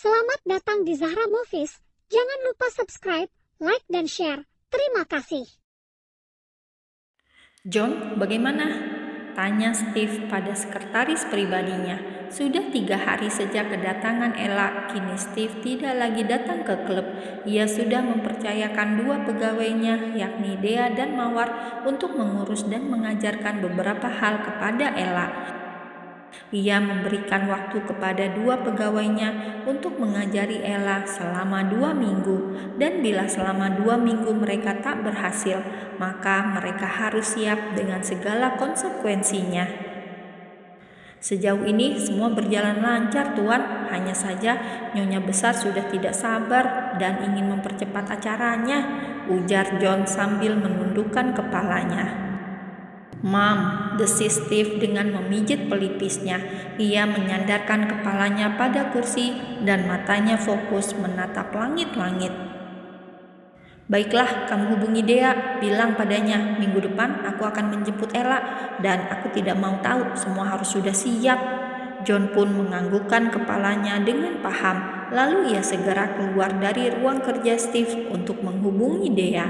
Selamat datang di Zahra Movies. Jangan lupa subscribe, like, dan share. Terima kasih. John, bagaimana? Tanya Steve pada sekretaris pribadinya. Sudah 3 hari sejak kedatangan Ella, kini Steve tidak lagi datang ke klub. Ia sudah mempercayakan 2 pegawainya, yakni Dea dan Mawar, untuk mengurus dan mengajarkan beberapa hal kepada Ella. Ia memberikan waktu kepada 2 pegawainya untuk mengajari Ella selama 2 minggu, dan bila selama 2 minggu mereka tak berhasil, maka mereka harus siap dengan segala konsekuensinya. Sejauh ini semua berjalan lancar, Tuan. Hanya saja Nyonya Besar sudah tidak sabar dan ingin mempercepat acaranya, ujar John sambil menundukkan kepalanya. "Mam," desis Steve dengan memijit pelipisnya. Ia menyandarkan kepalanya pada kursi dan matanya fokus menatap langit-langit. "Baiklah, kamu hubungi Dea, bilang padanya minggu depan aku akan menjemput Ella, dan aku tidak mau tahu, semua harus sudah siap." John pun menganggukkan kepalanya dengan paham. Lalu ia segera keluar dari ruang kerja Steve untuk menghubungi Dea.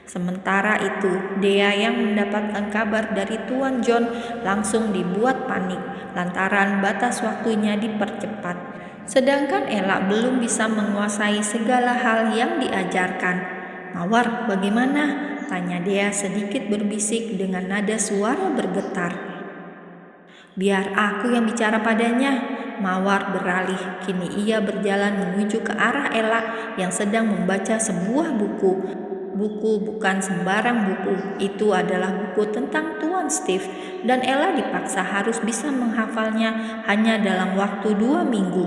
Sementara itu, Dea yang mendapatkan kabar dari Tuan John langsung dibuat panik lantaran batas waktunya dipercepat. Sedangkan Ella belum bisa menguasai segala hal yang diajarkan. "Mawar, bagaimana?" tanya Dea sedikit berbisik dengan nada suara bergetar. "Biar aku yang bicara padanya." Mawar beralih. Kini ia berjalan menuju ke arah Ella yang sedang membaca sebuah buku. Buku bukan sembarang buku, itu adalah buku tentang Tuan Steve, dan Ella dipaksa harus bisa menghafalnya hanya dalam waktu 2 minggu.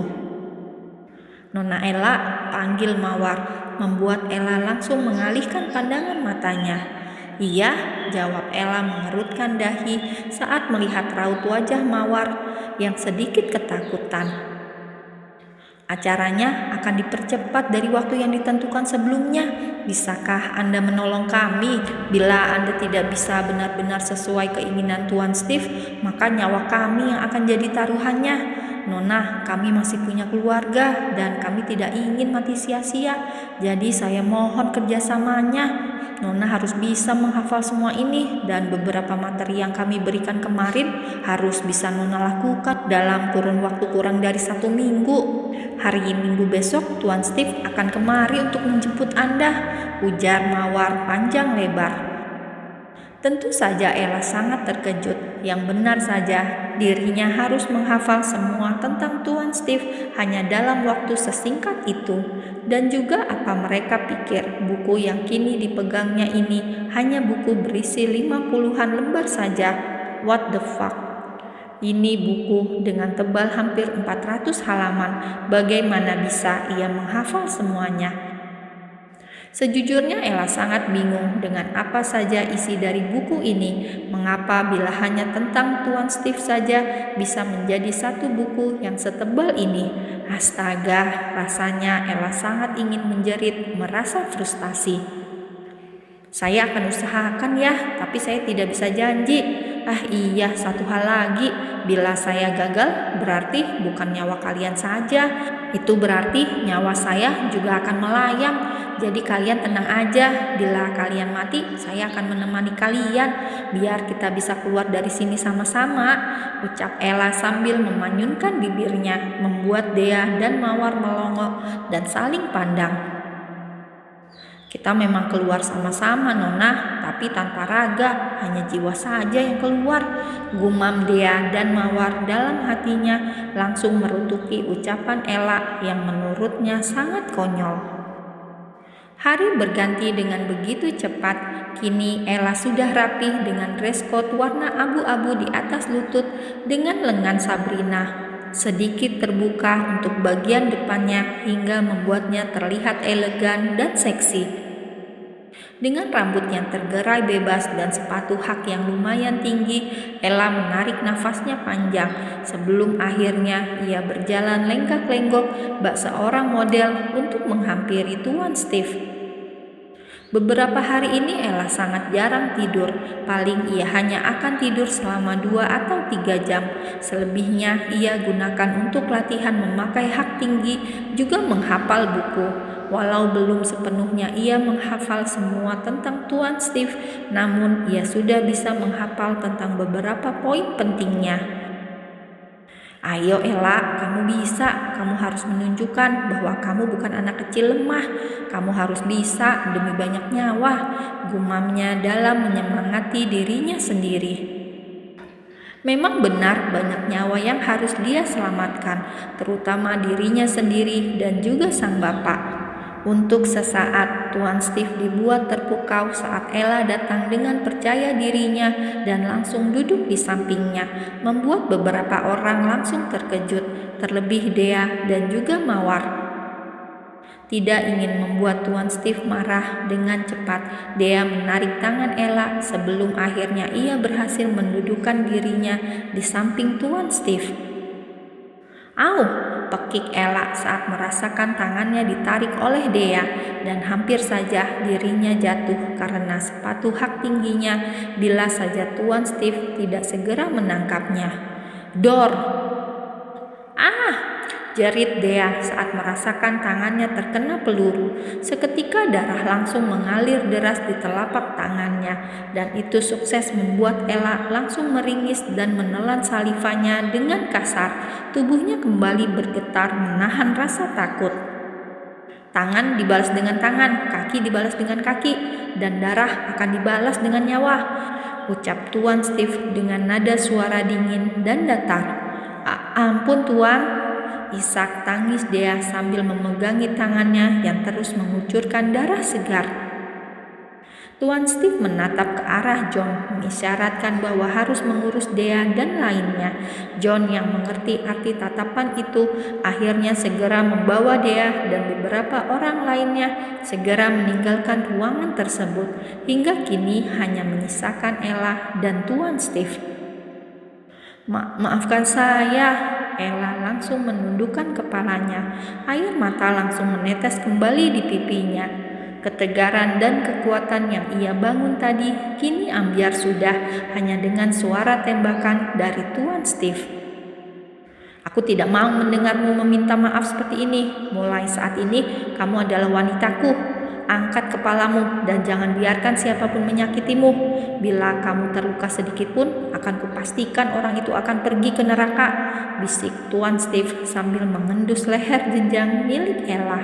"Nona Ella," panggil Mawar, membuat Ella langsung mengalihkan pandangan matanya. "Iya," jawab Ella mengerutkan dahi saat melihat raut wajah Mawar yang sedikit ketakutan. "Acaranya akan dipercepat dari waktu yang ditentukan sebelumnya. Bisakah Anda menolong kami? Bila Anda tidak bisa benar-benar sesuai keinginan Tuan Steve, maka nyawa kami yang akan jadi taruhannya. Nona, kami masih punya keluarga dan kami tidak ingin mati sia-sia. Jadi saya mohon kerjasamanya. Nona harus bisa menghafal semua ini, dan beberapa materi yang kami berikan kemarin harus bisa Nona lakukan dalam kurun waktu kurang dari 1 minggu. Hari Minggu besok Tuan Steve akan kemari untuk menjemput Anda," ujar Mawar panjang lebar. Tentu saja Ella sangat terkejut. Yang benar saja, dirinya harus menghafal semua tentang Tuan Steve hanya dalam waktu sesingkat itu. Dan juga apa mereka pikir buku yang kini dipegangnya ini hanya buku berisi 50-an lembar saja. What the fuck? Ini buku dengan tebal hampir 400 halaman. Bagaimana bisa ia menghafal semuanya? Sejujurnya Ella sangat bingung dengan apa saja isi dari buku ini. Mengapa bila hanya tentang Tuan Steve saja bisa menjadi satu buku yang setebal ini? Astaga, rasanya Ella sangat ingin menjerit, merasa frustasi. "Saya akan usahakan ya, tapi saya tidak bisa janji. Ah iya, satu hal lagi, bila saya gagal berarti bukan nyawa kalian saja, itu berarti nyawa saya juga akan melayang. Jadi kalian tenang aja, bila kalian mati saya akan menemani kalian, biar kita bisa keluar dari sini sama-sama," ucap Ella sambil memanyunkan bibirnya, membuat Dea dan Mawar melongo dan saling pandang. "Kita memang keluar sama-sama, Nona, tapi tanpa raga, hanya jiwa saja yang keluar," gumam Dea, dan Mawar dalam hatinya langsung merutuki ucapan Ella yang menurutnya sangat konyol. Hari berganti dengan begitu cepat. Kini Ella sudah rapih dengan dress code warna abu-abu di atas lutut dengan lengan Sabrina sedikit terbuka untuk bagian depannya hingga membuatnya terlihat elegan dan seksi. Dengan rambut yang tergerai bebas dan sepatu hak yang lumayan tinggi, Ella menarik nafasnya panjang sebelum akhirnya ia berjalan lenggak-lenggok bak seorang model untuk menghampiri Tuan Steve. Beberapa hari ini Ella sangat jarang tidur, paling ia hanya akan tidur selama 2 atau 3 jam. Selebihnya ia gunakan untuk latihan memakai hak tinggi, juga menghafal buku. Walau belum sepenuhnya ia menghafal semua tentang Tuan Steve, namun ia sudah bisa menghafal tentang beberapa poin pentingnya. Ayo Ella, kamu bisa. Kamu harus menunjukkan bahwa kamu bukan anak kecil lemah. Kamu harus bisa demi banyak nyawa, gumamnya dalam menyemangati dirinya sendiri. Memang benar banyak nyawa yang harus dia selamatkan, terutama dirinya sendiri dan juga sang bapak. Untuk sesaat, Tuan Steve dibuat terpukau saat Ella datang dengan percaya dirinya dan langsung duduk di sampingnya, membuat beberapa orang langsung terkejut, terlebih Dea dan juga Mawar. Tidak ingin membuat Tuan Steve marah, dengan cepat Dea menarik tangan Ella sebelum akhirnya ia berhasil mendudukkan dirinya di samping Tuan Steve. "Au!" pekik Ella saat merasakan tangannya ditarik oleh Dea dan hampir saja dirinya jatuh karena sepatu hak tingginya bila saja Tuan Steve tidak segera menangkapnya. "Dor!" "Ah!" jerit Dea saat merasakan tangannya terkena peluru. Seketika darah langsung mengalir deras di telapak tangannya, dan itu sukses membuat Ella langsung meringis dan menelan salivanya dengan kasar. Tubuhnya kembali bergetar menahan rasa takut. Tangan dibalas dengan tangan, kaki dibalas dengan kaki, dan darah akan dibalas dengan nyawa, ucap Tuan Steve dengan nada suara dingin dan datar. "Ampun Tuan," isak tangis Dea sambil memegangi tangannya yang terus mengucurkan darah segar. Tuan Steve menatap ke arah John, mengisyaratkan bahwa harus mengurus Dea dan lainnya. John yang mengerti arti tatapan itu akhirnya segera membawa Dea dan beberapa orang lainnya segera meninggalkan ruangan tersebut. Hingga kini hanya menyisakan Ella dan Tuan Steve. Maafkan saya." Ella langsung menundukkan kepalanya. Air mata langsung menetes kembali di pipinya. Ketegaran dan kekuatan yang ia bangun tadi kini ambyar sudah hanya dengan suara tembakan dari Tuan Steve. "Aku tidak mau mendengarmu meminta maaf seperti ini. Mulai saat ini kamu adalah wanitaku. Angkat kepalamu dan jangan biarkan siapapun menyakitimu. Bila kamu terluka sedikit pun, akan kupastikan orang itu akan pergi ke neraka," bisik Tuan Steve sambil mengendus leher jenjang milik Ella.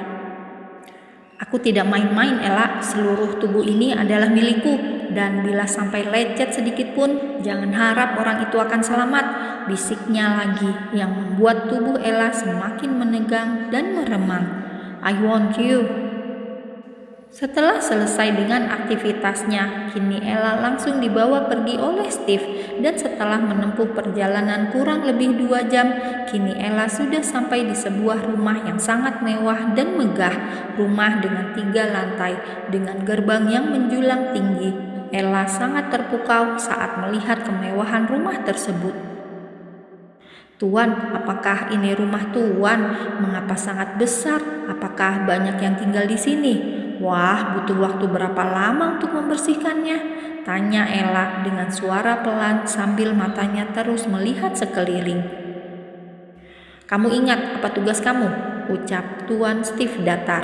"Aku tidak main-main Ella, seluruh tubuh ini adalah milikku, dan bila sampai lecet sedikit pun, jangan harap orang itu akan selamat," bisiknya lagi yang membuat tubuh Ella semakin menegang dan meremang. "I want you." Setelah selesai dengan aktivitasnya, kini Ella langsung dibawa pergi oleh Steve, dan setelah menempuh perjalanan kurang lebih 2 jam, kini Ella sudah sampai di sebuah rumah yang sangat mewah dan megah. Rumah dengan 3 lantai, dengan gerbang yang menjulang tinggi. Ella sangat terpukau saat melihat kemewahan rumah tersebut. "Tuan, apakah ini rumah Tuan? Mengapa sangat besar? Apakah banyak yang tinggal di sini? Wah, butuh waktu berapa lama untuk membersihkannya?" tanya Ella dengan suara pelan sambil matanya terus melihat sekeliling. "Kamu ingat apa tugas kamu?" ucap Tuan Steve datar.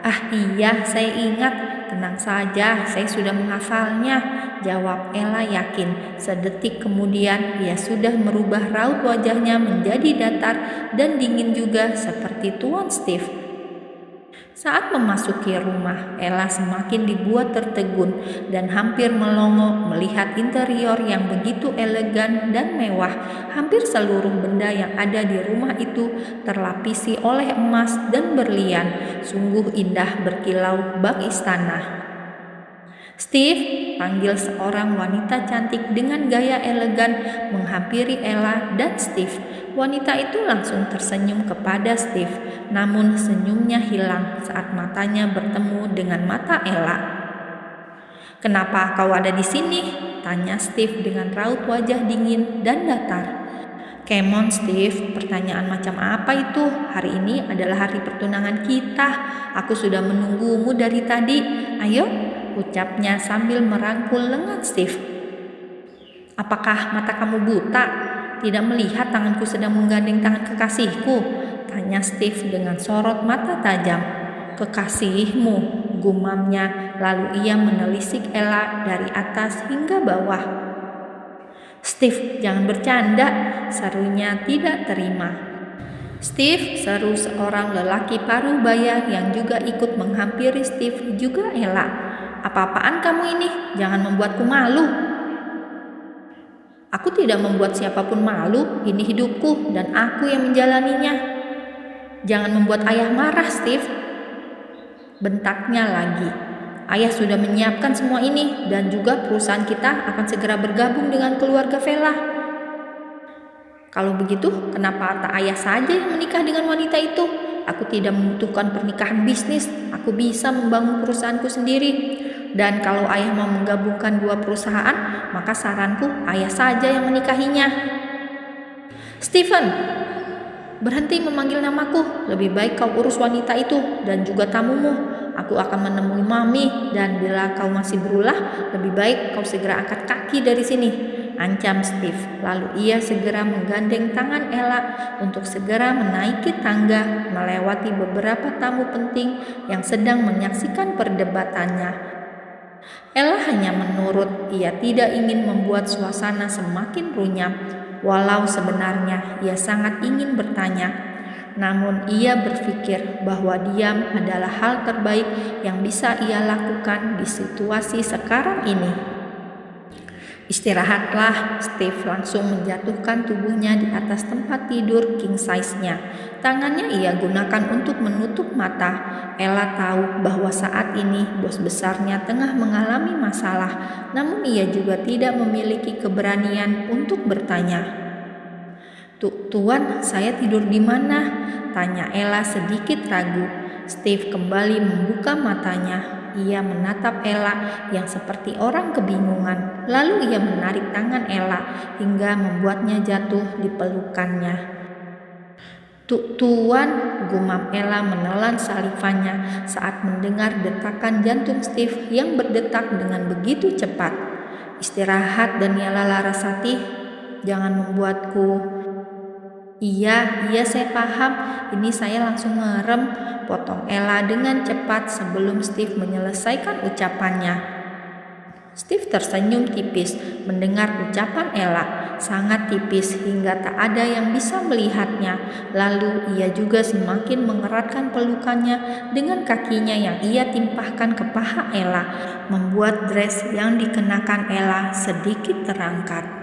"Ah iya, saya ingat. Tenang saja, saya sudah menghafalnya," jawab Ella yakin. Sedetik kemudian ia sudah merubah raut wajahnya menjadi datar dan dingin juga seperti Tuan Steve. Saat memasuki rumah, Ella semakin dibuat tertegun dan hampir melongo melihat interior yang begitu elegan dan mewah. Hampir seluruh benda yang ada di rumah itu terlapisi oleh emas dan berlian. Sungguh indah berkilau bak istana. "Steve," panggil seorang wanita cantik dengan gaya elegan menghampiri Ella dan Steve. Wanita itu langsung tersenyum kepada Steve, namun senyumnya hilang saat matanya bertemu dengan mata Ella. "Kenapa kau ada di sini?" tanya Steve dengan raut wajah dingin dan datar. "Come on Steve, pertanyaan macam apa itu? Hari ini adalah hari pertunangan kita. Aku sudah menunggumu dari tadi. Ayo, ucapnya sambil merangkul lengan Steve. Apakah mata kamu buta? Tidak melihat tanganku sedang menggandeng tangan kekasihku? Tanya Steve dengan sorot mata tajam. Kekasihmu, gumamnya, lalu ia menelisik Ella dari atas hingga bawah. Steve, jangan bercanda, serunya tidak terima. Steve, seru seorang lelaki paruh baya yang juga ikut menghampiri Steve, juga Ella. Apa-apaan kamu ini? Jangan membuatku malu. Aku tidak membuat siapapun malu, ini hidupku dan aku yang menjalaninya. Jangan membuat ayah marah, Steve. Bentaknya lagi. Ayah sudah menyiapkan semua ini dan juga perusahaan kita akan segera bergabung dengan keluarga Vela. Kalau begitu, kenapa tak ayah saja yang menikah dengan wanita itu? Aku tidak membutuhkan pernikahan bisnis, aku bisa membangun perusahaanku sendiri. Dan kalau ayah mau menggabungkan dua perusahaan, maka saranku ayah saja yang menikahinya. Stephen, berhenti memanggil namaku, lebih baik kau urus wanita itu dan juga tamumu. Aku akan menemui Mami dan bila kau masih berulah, lebih baik kau segera angkat kaki dari sini, ancam Steve. Lalu ia segera menggandeng tangan Ella untuk segera menaiki tangga melewati beberapa tamu penting yang sedang menyaksikan perdebatannya. Ella hanya menurut, ia tidak ingin membuat suasana semakin runyam, walau sebenarnya ia sangat ingin bertanya. Namun ia berpikir bahwa diam adalah hal terbaik yang bisa ia lakukan di situasi sekarang ini. Istirahatlah, Steve langsung menjatuhkan tubuhnya di atas tempat tidur king size-nya. Tangannya ia gunakan untuk menutup mata. Ella tahu bahwa saat ini bos besarnya tengah mengalami masalah, namun ia juga tidak memiliki keberanian untuk bertanya. Tuan, saya tidur di mana? Tanya Ella sedikit ragu. Steve kembali membuka matanya. Ia menatap Ella yang seperti orang kebingungan. Lalu ia menarik tangan Ella hingga membuatnya jatuh di pelukannya. Tuan, gumam Ella menelan salivannya saat mendengar detakan jantung Steve yang berdetak dengan begitu cepat. Istirahat Daniela Larasati, jangan membuatku... Iya, saya paham. Ini saya langsung merem, potong Ella dengan cepat sebelum Steve menyelesaikan ucapannya. Steve tersenyum tipis mendengar ucapan Ella, sangat tipis hingga tak ada yang bisa melihatnya. Lalu ia juga semakin mengeratkan pelukannya dengan kakinya yang ia timpahkan ke paha Ella, membuat dress yang dikenakan Ella sedikit terangkat.